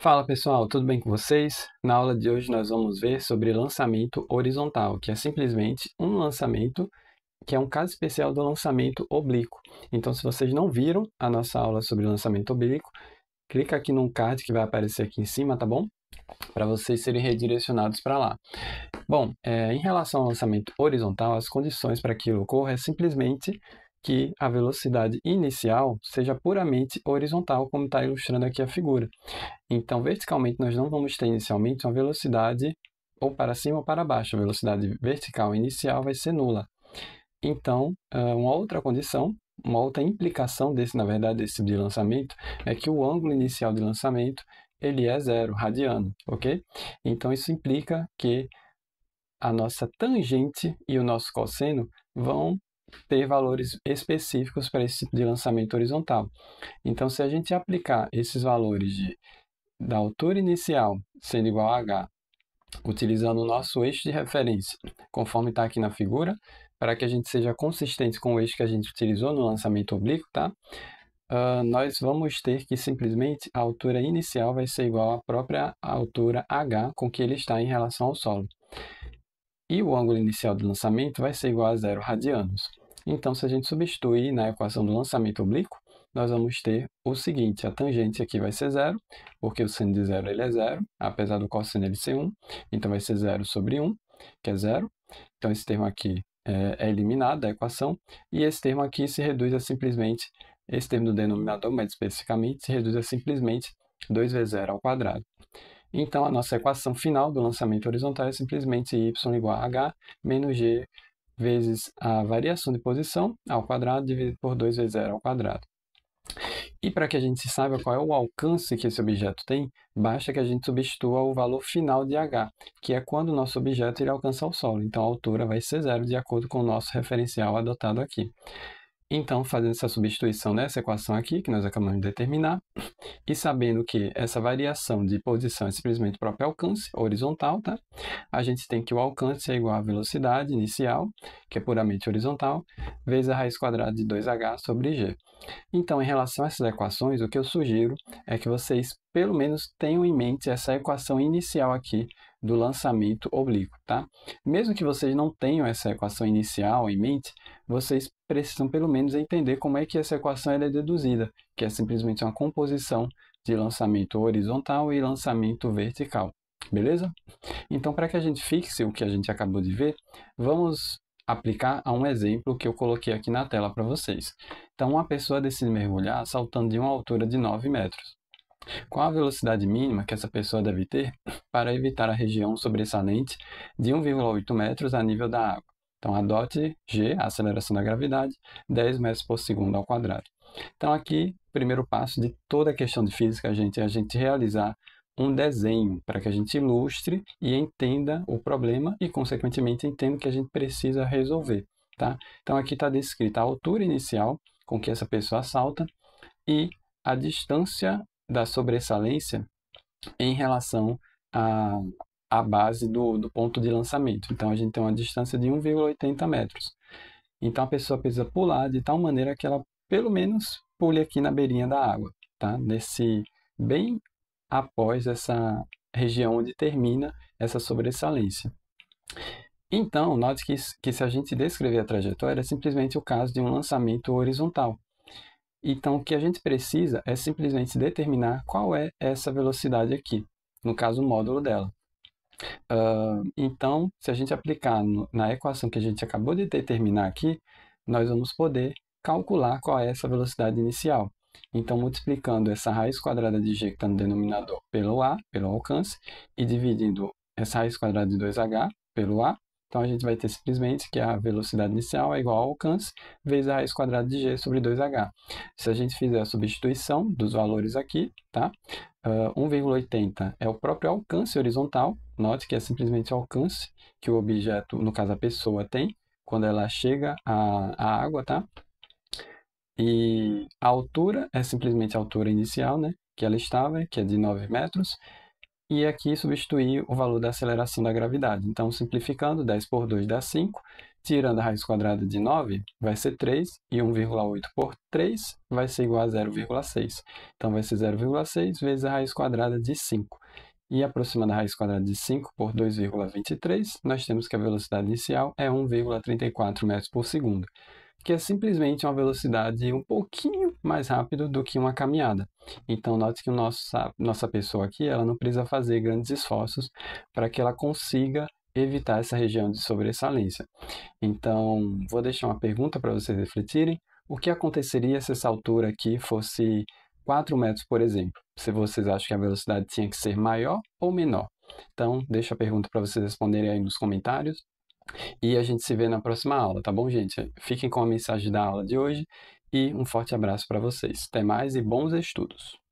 Fala pessoal, tudo bem com vocês? Na aula de hoje nós vamos ver sobre lançamento horizontal, que é simplesmente um lançamento que é um caso especial do lançamento oblíquo. Então, se vocês não viram a nossa aula sobre lançamento oblíquo, clica aqui no card que vai aparecer aqui em cima, tá bom? Para vocês serem redirecionados para lá. Bom, em relação ao lançamento horizontal, as condições para que ele ocorra é simplesmente que a velocidade inicial seja puramente horizontal, como está ilustrando aqui a figura. Então, verticalmente, nós não vamos ter inicialmente uma velocidade ou para cima ou para baixo. A velocidade vertical inicial vai ser nula. Então, uma outra condição, uma outra implicação desse, na verdade, desse tipo de lançamento, é que o ângulo inicial de lançamento ele é zero, radiano, ok? Então, isso implica que a nossa tangente e o nosso cosseno vão ter valores específicos para esse tipo de lançamento horizontal. Então, se a gente aplicar esses valores da altura inicial sendo igual a h, utilizando o nosso eixo de referência, conforme está aqui na figura, para que a gente seja consistente com o eixo que a gente utilizou no lançamento oblíquo, tá? Nós vamos ter que simplesmente a altura inicial vai ser igual à própria altura h com que ele está em relação ao solo. E o ângulo inicial do lançamento vai ser igual a 0 radianos. Então, se a gente substituir na equação do lançamento oblíquo, nós vamos ter o seguinte: a tangente aqui vai ser zero, porque o seno de zero ele é zero, apesar do cosseno ele ser 1, então vai ser 0 sobre 1, que é zero. Então, esse termo aqui é eliminado da equação, e esse termo aqui se reduz a simplesmente, esse termo do denominador, mais especificamente, se reduz a simplesmente 2 vezes zero ao quadrado. Então, a nossa equação final do lançamento horizontal é simplesmente y igual a h menos g vezes a variação de posição ao quadrado dividido por 2 vezes zero ao quadrado. E para que a gente saiba qual é o alcance que esse objeto tem, basta que a gente substitua o valor final de h, que é quando o nosso objeto ele alcança o solo. Então, a altura vai ser zero, de acordo com o nosso referencial adotado aqui. Então, fazendo essa substituição nessa equação aqui, que nós acabamos de determinar, e sabendo que essa variação de posição é simplesmente o próprio alcance horizontal, tá? A gente tem que o alcance é igual à velocidade inicial, que é puramente horizontal, vezes a raiz quadrada de 2h sobre g. Então, em relação a essas equações, o que eu sugiro é que vocês, pelo menos, tenham em mente essa equação inicial aqui do lançamento oblíquo, tá? Mesmo que vocês não tenham essa equação inicial em mente, vocês precisam, pelo menos, entender como é que essa equação é deduzida, que é simplesmente uma composição de lançamento horizontal e lançamento vertical, beleza? Então, para que a gente fixe o que a gente acabou de ver, vamos aplicar a um exemplo que eu coloquei aqui na tela para vocês. Então, uma pessoa decide mergulhar saltando de uma altura de 9 metros. Qual a velocidade mínima que essa pessoa deve ter para evitar a região sobressalente de 1,8 metros a nível da água? Então, adote g, a aceleração da gravidade, 10 metros por segundo ao quadrado. Então, aqui, o primeiro passo de toda a questão de física é a gente realizar um desenho para que a gente ilustre e entenda o problema e, consequentemente, entenda o que a gente precisa resolver, tá? Então, aqui está descrita a altura inicial com que essa pessoa salta e a distância da sobressalência em relação à base do ponto de lançamento. Então, a gente tem uma distância de 1,80 metros. Então, a pessoa precisa pular de tal maneira que ela, pelo menos, pule aqui na beirinha da água, tá? Bem após essa região onde termina essa sobressalência. Então, note que se a gente descrever a trajetória, é simplesmente o caso de um lançamento horizontal. Então, o que a gente precisa é simplesmente determinar qual é essa velocidade aqui, no caso, o módulo dela. Então, se a gente aplicar na equação que a gente acabou de determinar aqui, nós vamos poder calcular qual é essa velocidade inicial. Então, multiplicando essa raiz quadrada de g que está no denominador pelo a, pelo alcance, e dividindo essa raiz quadrada de 2h pelo a, então a gente vai ter simplesmente que a velocidade inicial é igual ao alcance vezes a raiz quadrada de g sobre 2h. Se a gente fizer a substituição dos valores aqui, tá? 1,80 é o próprio alcance horizontal. Note que é simplesmente o alcance que o objeto, no caso a pessoa, tem quando ela chega à água, tá? E a altura é simplesmente a altura inicial, né? Que ela estava, que é de 9 metros. E aqui substituir o valor da aceleração da gravidade. Então, simplificando, 10 por 2 dá 5. Tirando a raiz quadrada de 9, vai ser 3, e 1,8 por 3 vai ser igual a 0,6. Então, vai ser 0,6 vezes a raiz quadrada de 5. E aproximando a raiz quadrada de 5 por 2,23, nós temos que a velocidade inicial é 1,34 metros por segundo, que é simplesmente uma velocidade um pouquinho mais rápida do que uma caminhada. Então, note que nossa pessoa aqui, ela não precisa fazer grandes esforços para que ela consiga evitar essa região de sobressalência. Então, vou deixar uma pergunta para vocês refletirem. O que aconteceria se essa altura aqui fosse 4 metros, por exemplo? Se vocês acham que a velocidade tinha que ser maior ou menor? Então, deixo a pergunta para vocês responderem aí nos comentários. E a gente se vê na próxima aula, tá bom, gente? Fiquem com a mensagem da aula de hoje e um forte abraço para vocês. Até mais e bons estudos!